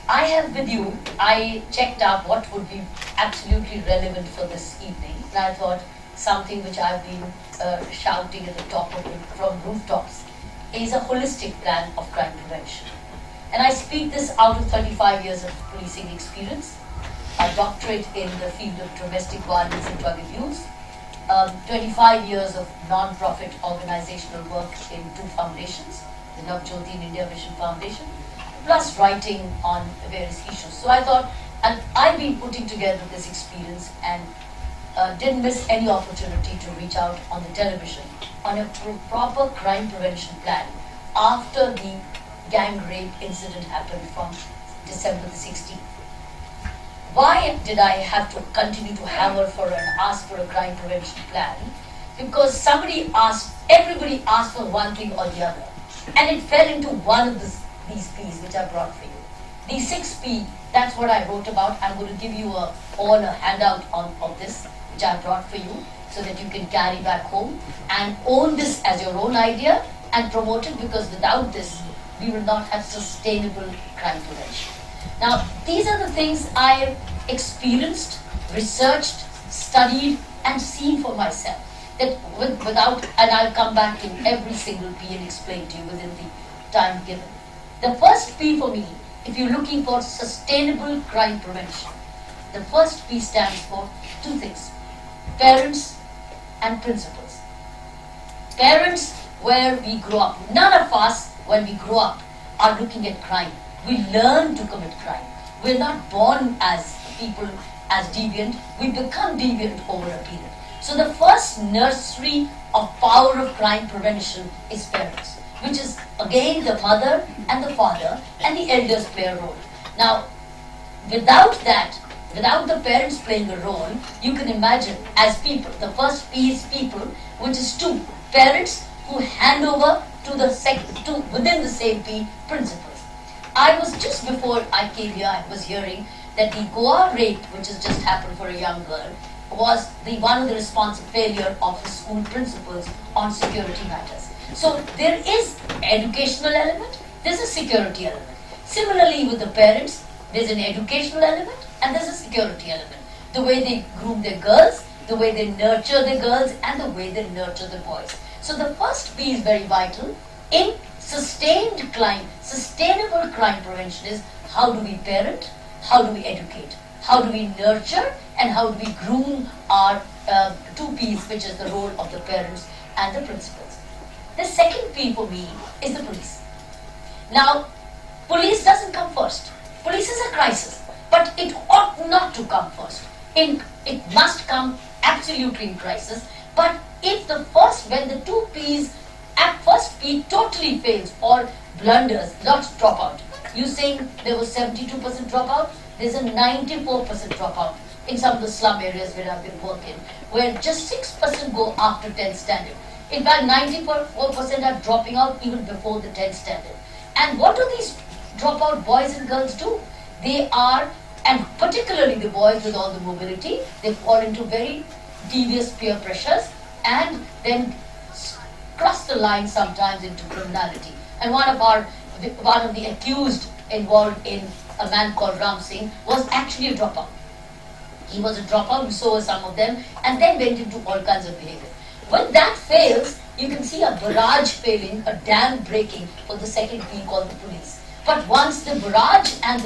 I have with you, I checked out what would be absolutely relevant for this evening. And I thought something which I've been shouting at the top of it from rooftops is a holistic plan of crime prevention. And I speak this out of 35 years of policing experience, a doctorate in the field of domestic violence and drug abuse, 25 years of non-profit organizational work in two foundations, the Navjyoti and India Vision Foundation, plus writing on various issues. So I thought, and I've been putting together this experience and didn't miss any opportunity to reach out on the television on a proper crime prevention plan after the gang rape incident happened from December the 16th. Why did I have to continue to hammer for and ask for a crime prevention plan? Because everybody asked for one thing or the other. And it fell into one of these P's which I brought for you. The 6P, that's what I wrote about. I'm going to give you all a handout of this, which I brought for you, so that you can carry back home and own this as your own idea and promote it, because without this, we will not have sustainable crime prevention. Now, these are the things I have experienced, researched, studied, and seen for myself. That and I'll come back to every single P and explain to you within the time given. The first P for me, if you're looking for sustainable crime prevention, the first P stands for two things: parents and principals. Parents, where we grow up. None of us, when we grow up, are looking at crime. We learn to commit crime. We're not born as people, as deviant. We become deviant over a period. So the first nursery of power of crime prevention is parents, which is again the mother and the father, and the elders play a role. Now, without that, without the parents playing a role, you can imagine as people, the first P is people, which is two parents who hand over to within the same P, principals. I was just before I came here, I was hearing that the Goa rape, which has just happened for a young girl, was one of the responsible failure of the school principals on security matters. So there is educational element, there's a security element. Similarly with the parents, there's an educational element and there's a security element. The way they groom their girls, the way they nurture the girls, and the way they nurture the boys. So the first P is very vital in sustainable crime prevention is how do we parent, how do we educate, how do we nurture, and how do we groom our two P's, which is the role of the parents and the principals. The second P for me is the police. Now, police doesn't come first. Police is a crisis, but it ought not to come first. It must come absolutely in crisis, but if when the two P's at first P totally fails or blunders, not dropout. You're saying there was 72% dropout, there's a 94% dropout in some of the slum areas where I've been working, where just 6% go after 10th standard. In fact, 94% are dropping out even before the 10th standard. And what do these dropout boys and girls do? They are, and particularly the boys with all the mobility, they fall into very devious peer pressures and then cross the line sometimes into criminality. And one of the accused involved in a man called Ram Singh was actually a dropout. He was a dropout, and so were some of them, and then went into all kinds of behavior. When that fails, you can see a barrage failing, a dam breaking for the second P called the police. But once the barrage and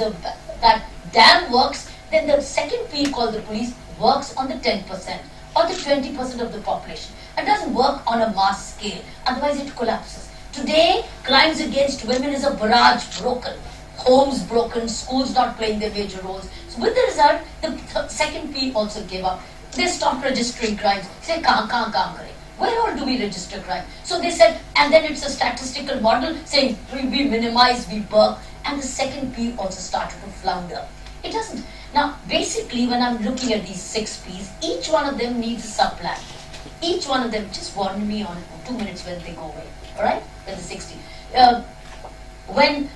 that dam works, then the second P called the police works on the 10% or the 20% of the population. It doesn't work on a mass scale, otherwise it collapses. Today, crimes against women is a barrage broken, homes broken, schools not playing their major roles. So with the result, the second P also gave up. They stopped registering crimes. Say, kahan kare? Where all do we register crime? So they said, and then it's a statistical model saying we minimize, we bulk, and the second P also started to flounder. It doesn't. Now, basically, when I'm looking at these 6 Ps, each one of them needs a sub-plan. Each one of them, just warn me on 2 minutes when they go away. All right? That's the 60. When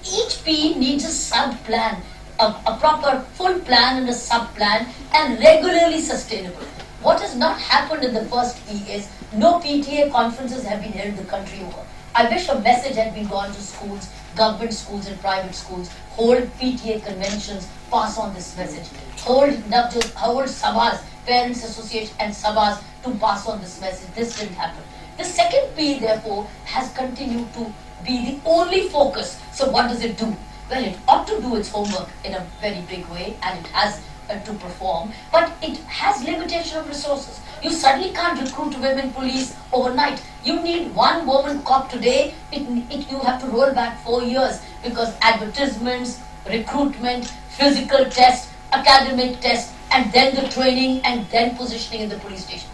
each P needs a sub-plan, a proper full plan and a sub-plan, and regularly sustainable. What has not happened in the first P is no PTA conferences have been held the country over. I wish a message had been gone to schools. government schools and private schools, hold PTA conventions, pass on this message. Hold sabhas, parents association and sabhas to pass on this message. This didn't happen. The second P, therefore, has continued to be the only focus. So what does it do? Well, it ought to do its homework in a very big way, and it has to perform, but it has limitation of resources. You suddenly can't recruit women police overnight. You need one woman cop today, you have to roll back 4 years because advertisements, recruitment, physical test, academic test, and then the training and then positioning in the police station.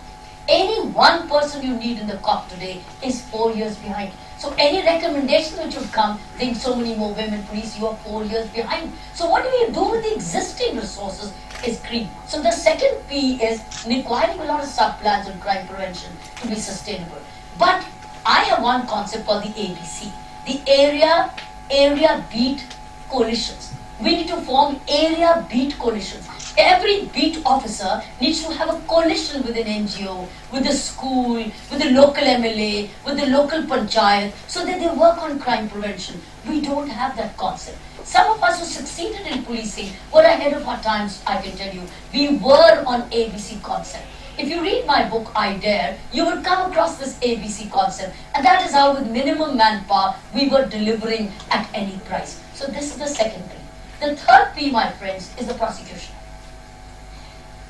Any one person you need in the cop today is 4 years behind. So any recommendation which would come, think so many more women police, you are 4 years behind. So what do you do with the existing resources is creep. So the second P is requiring a lot of sub-plans on crime prevention to be sustainable. But I have one concept called the ABC, the area beat coalitions. We need to form area beat coalitions. Every beat officer needs to have a coalition with an NGO, with the school, with the local MLA, with the local panchayat, so that they work on crime prevention. We don't have that concept. Some of us who succeeded in policing were ahead of our times, I can tell you. We were on ABC concept. If you read my book, I Dare, you will come across this ABC concept. And that is how with minimum manpower, we were delivering at any price. So this is the second thing. The third P, my friends, is the prosecution.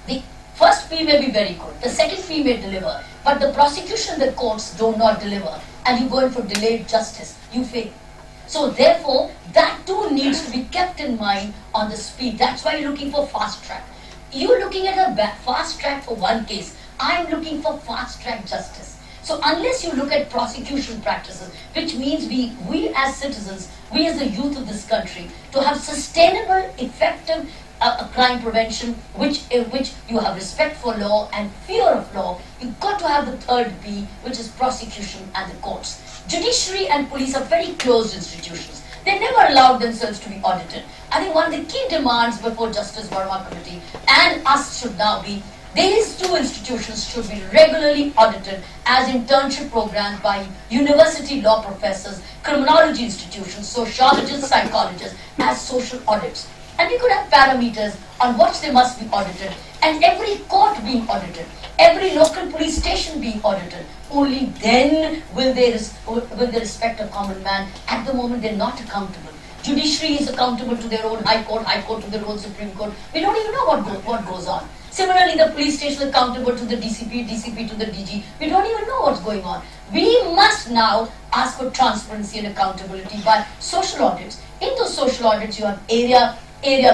The first P may be very good, the second P may deliver, but the prosecution, the courts do not deliver, and you go in for delayed justice, you fail. So therefore, that too needs to be kept in mind on the speed. That's why you're looking for fast track. You're looking at a fast track for one case. I'm looking for fast track justice. So unless you look at prosecution practices, which means we as citizens, we as the youth of this country, to have sustainable, effective crime prevention, in which you have respect for law and fear of law, you've got to have the third P, which is prosecution and the courts. Judiciary and police are very closed institutions. They never allowed themselves to be audited. I think one of the key demands before Justice Verma Committee and us should now be, these two institutions should be regularly audited as internship programs by university law professors, criminology institutions, sociologists, psychologists, as social audits. And we could have parameters on what they must be audited, and every court being audited, every local police station being audited. Only then will they respect a common man. At the moment, they're not accountable. Judiciary is accountable to their own high court to their own Supreme Court. We don't even know what goes on. Similarly, the police station is accountable to the DCP to the DG. We don't even know what's going on. We must now ask for transparency and accountability by social audits. In those social audits, you have area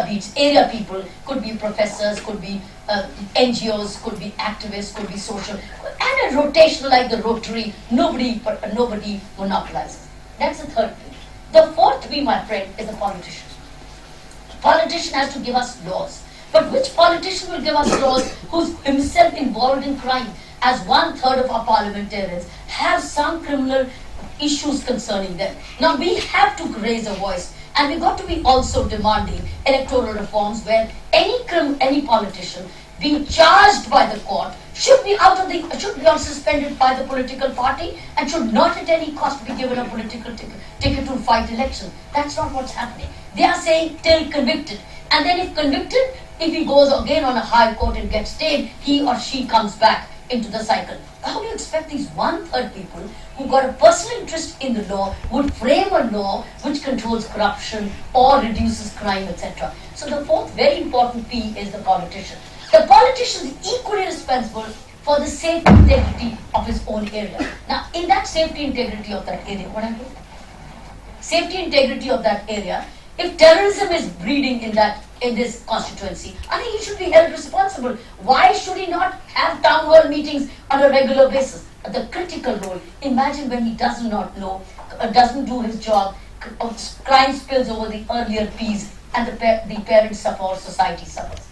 beats, area people, could be professors, could be NGOs, could be activists, could be social, and a rotational like the Rotary, nobody monopolizes. That's the third thing. The fourth P, my friend, is the politician. Politician has to give us laws. But which politician will give us laws who's himself involved in crime? As 1/3 of our parliamentarians have some criminal issues concerning them. Now we have to raise a voice. And we've got to be also demanding electoral reforms where any politician being charged by the court should be suspended by the political party and should not at any cost be given a political ticket to fight election. That's not what's happening. They are saying till convicted. And then if convicted, if he goes again on a high court and gets stayed, he or she comes back into the cycle. How do you expect these 1/3 people who got a personal interest in the law would frame a law which controls corruption or reduces crime, etc.? So the fourth very important P is the politician. The politician is equally responsible for the safety integrity of his own area. Now, in that safety integrity of that area, what I'm doing? Safety integrity of that area, if terrorism is breeding in this constituency, I think he should be held responsible. Why should he not have town hall meetings on a regular basis? The critical role. Imagine when he does not know, doesn't do his job, crime spills over the earlier P's, and the parents suffer or society suffers.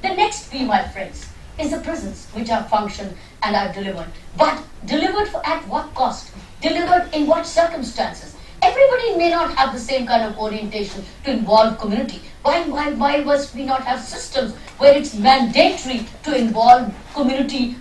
The next P, my friends, is the prisons, which have functioned and are delivered. But delivered at what cost? Delivered in what circumstances? Everybody may not have the same kind of orientation to involve community. Why must we not have systems where it's mandatory to involve community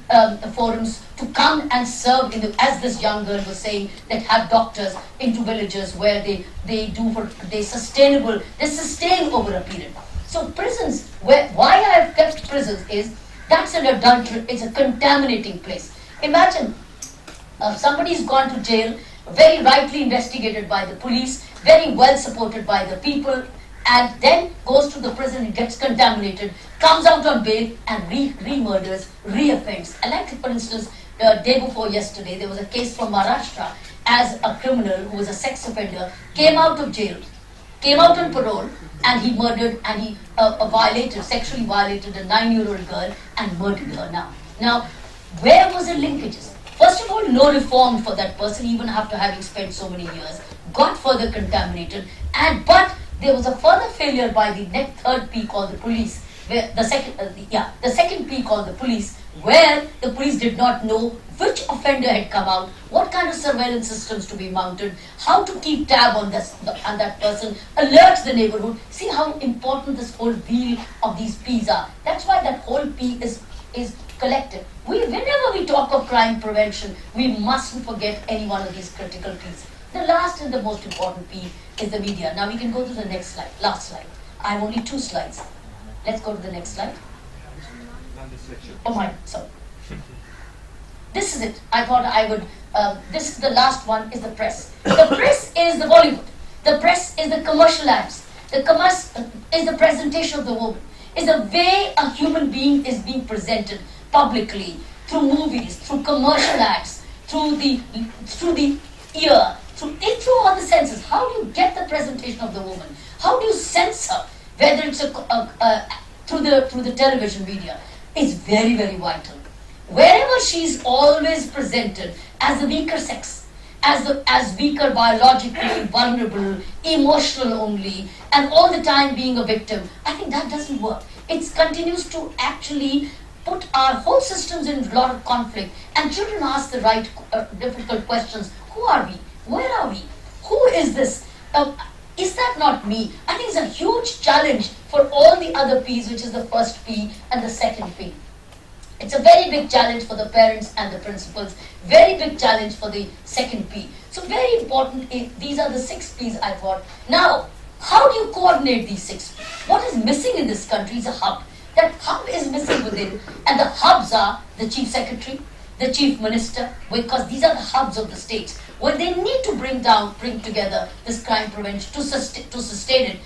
forums to come and serve in the, as this young girl was saying, that have doctors into villages where they sustain over a period. So prisons, why I have kept prisons is that's an adulterate, it's a contaminating place. Imagine somebody's gone to jail, very rightly investigated by the police, very well supported by the people, and then goes to the prison and gets contaminated, comes out on bail and re-murders, re-offends. And like, for instance, the day before yesterday, there was a case from Maharashtra as a criminal who was a sex offender, came out of jail, came out on parole, and he murdered and he sexually violated a 9-year-old girl and murdered her now. Now, where was the linkages? First of all, no reform for that person, even after having spent so many years, got further contaminated, but there was a further failure by the third P called the police, where the second P called the police, where the police did not know which offender had come out, what kind of surveillance systems to be mounted, how to keep tab on that person, alert the neighborhood. See how important this whole wheel of these P's are. That's why that whole P is collective. Whenever we talk of crime prevention, we mustn't forget any one of these critical P's. The last and the most important P is the media. Now we can go to the next slide, last slide. I have only 2 slides. Let's go to the next slide. Oh my, sorry. This is it. I thought I would, this is the last one, is the press. The press is the Bollywood. The press is the commercial ads. The commerce is the presentation of the woman. Is the way a human being is being presented publicly, through movies, through commercial acts, through the ear, through all the senses. How do you get the presentation of the woman? How do you sense her? Whether it's through the television media, is very, very vital. Wherever she's always presented as the weaker sex, as weaker biologically, vulnerable, emotional only, and all the time being a victim, I think that doesn't work. It continues to actually put our whole systems in a lot of conflict, and children ask the right difficult questions. Who are we? Where are we? Who is this? Is that not me? I think it's a huge challenge for all the other P's, which is the first P and the second P. It's a very big challenge for the parents and the principals, very big challenge for the second P. So very important, these are the 6 P's I thought. Now, how do you coordinate these 6 P's? What is missing in this country is a hub. That hub is missing within, and the hubs are the chief secretary, the chief minister, because these are the hubs of the states, where they need to bring together this crime prevention, to sustain it,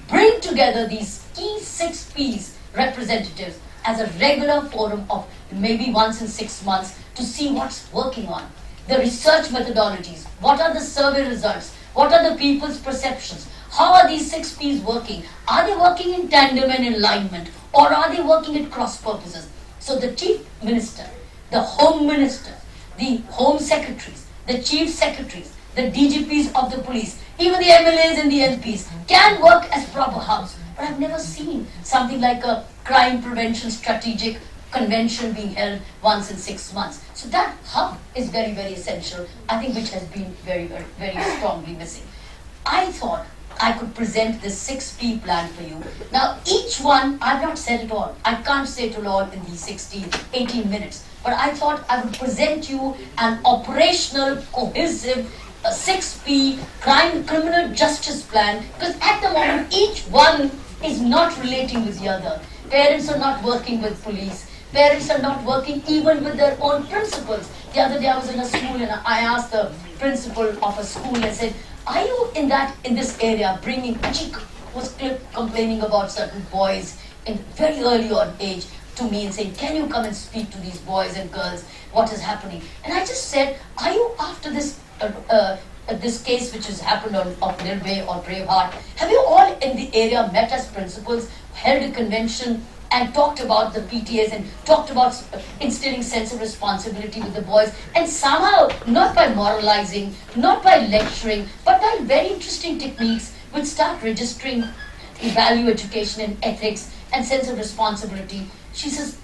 bring together these key 6 P's representatives as a regular forum of maybe once in 6 months to see what's working on. The research methodologies, what are the survey results, what are the people's perceptions, how are these 6 P's working? Are they working in tandem and in alignment, or are they working at cross purposes? So the chief minister, the home minister, the home secretaries, the chief secretaries, the DGPs of the police, even the MLAs and the MPs can work as proper hubs. But I've never seen something like a crime prevention strategic convention being held once in 6 months. So that hub is very, very essential, I think, which has been very, very, very strongly missing. I thought I could present this 6P plan for you. Now, each one, I've not said it all. I can't say it all in these 18 minutes. But I thought I would present you an operational, cohesive 6P criminal justice plan, because at the moment, each one is not relating with the other. Parents are not working with police. Parents are not working even with their own principals. The other day I was in a school and I asked the principal of a school and said, are you in this area bringing, she was complaining about certain boys in very early on age to me and saying, can you come and speak to these boys and girls, what is happening? And I just said, are you after this case which has happened of Nirbhay or Braveheart, have you all in the area met as principals, held a convention and talked about the PTAs and talked about instilling sense of responsibility with the boys, and somehow, not by moralizing, not by lecturing, but by very interesting techniques which start registering value education and ethics and sense of responsibility. She says,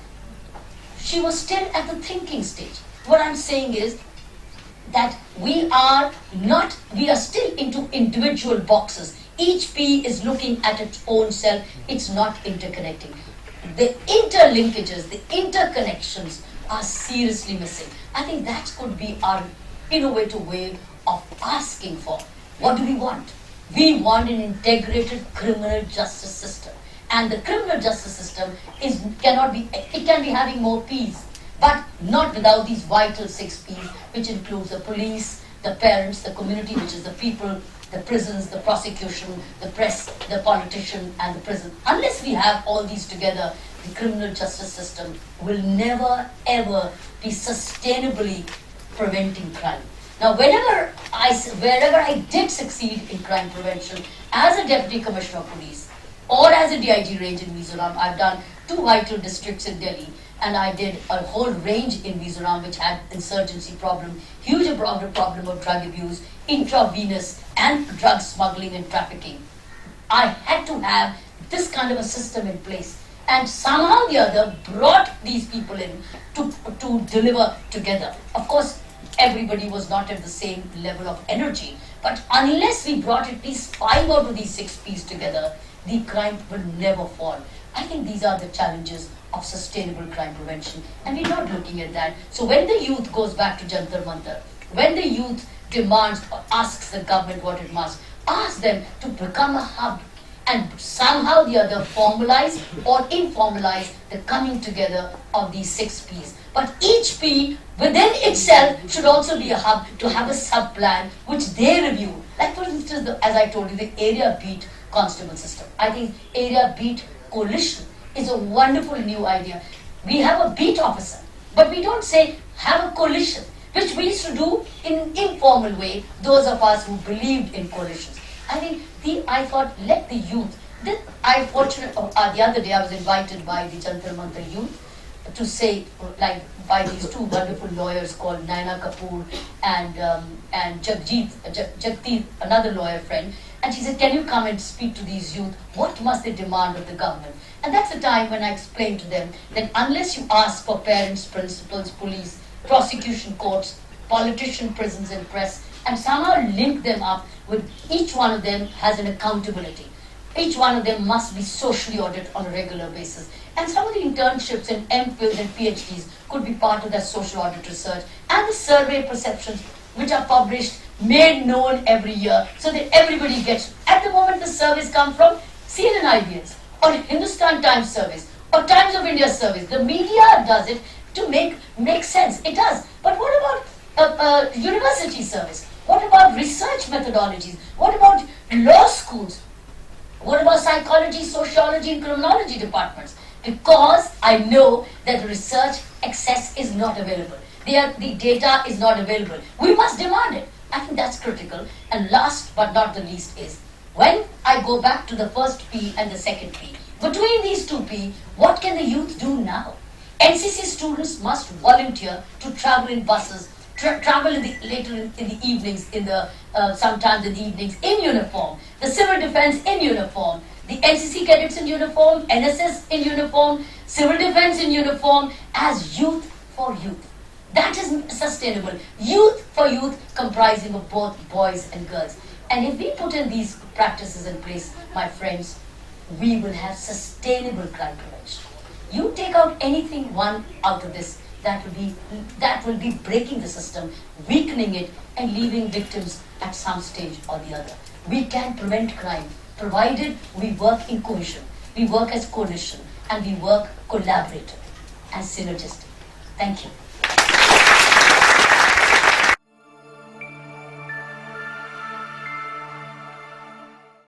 she was still at the thinking stage. What I'm saying is, that we are still into individual boxes. Each P is looking at its own self, it's not interconnecting. The interlinkages, the interconnections are seriously missing. I think that could be our innovative way of asking for. What do we want? We want an integrated criminal justice system. And the criminal justice system can be having more P's, but not without these vital 6 P's, which includes the police, the parents, the community, which is the people, the prisons, the prosecution, the press, the politician, and the prison. Unless we have all these together, the criminal justice system will never ever be sustainably preventing crime. Now, wherever I did succeed in crime prevention as a Deputy Commissioner of Police or as a DIG range in Mizoram, I've done 2 vital districts in Delhi, and I did a whole range in Mizoram which had insurgency problem, huge problem of drug abuse, intravenous and drug smuggling and trafficking. I had to have this kind of a system in place, and somehow or the other brought these people in to deliver together. Of course, everybody was not at the same level of energy, but unless we brought at least 5 out of these 6 P's together, the crime will never fall. I think these are the challenges of sustainable crime prevention, and we're not looking at that. So when the youth goes back to Jantar Mantar, when the youth demands or asks the government what it must, ask them to become a hub and somehow or the other formalize or informalize the coming together of these 6 P's. But each P within itself should also be a hub to have a sub-plan which they review. Like for instance, as I told you, the area beat constable system. I think area beat coalition is a wonderful new idea. We have a beat officer, but we don't say have a coalition, which we used to do in an informal way, those of us who believed in coalitions. I think I thought, let the youth. The other day I was invited by the Jantar Mantar youth to say, like by these 2 wonderful lawyers called Naina Kapoor and Jagdeep, another lawyer friend, and she said, can you come and speak to these youth? What must they demand of the government? And that's the time when I explained to them that unless you ask for parents, principals, police, prosecution courts, politician prisons and press, and somehow link them up with each one of them has an accountability. Each one of them must be socially audited on a regular basis. And some of the internships and MPhils and PhDs could be part of that social audit research and the survey perceptions which are published, made known every year so that everybody gets. At the moment the surveys come from CNN IBS or Hindustan Times surveys or Times of India surveys. The media does it to make sense. It does. But what about university surveys? What about research methodologies? What about law schools? What about psychology, sociology, and criminology departments? Because I know that research access is not available. The data is not available. We must demand it. I think that's critical. And last but not the least is, when I go back to the first P and the second P, between these 2 P, what can the youth do now? NCC students must volunteer to travel in buses, travel later in the evenings, sometimes in the evenings in uniform, the civil defense in uniform, the NCC cadets in uniform, NSS in uniform, civil defense in uniform, as youth for youth. That is sustainable. Youth for youth, comprising of both boys and girls. And if we put in these practices in place, my friends, we will have sustainable crime prevention. You take out anything one out of this, that will be breaking the system, weakening it, and leaving victims at some stage or the other. We can prevent crime, provided we work in cohesion, we work as coalition, and we work collaborative and synergistic. Thank you.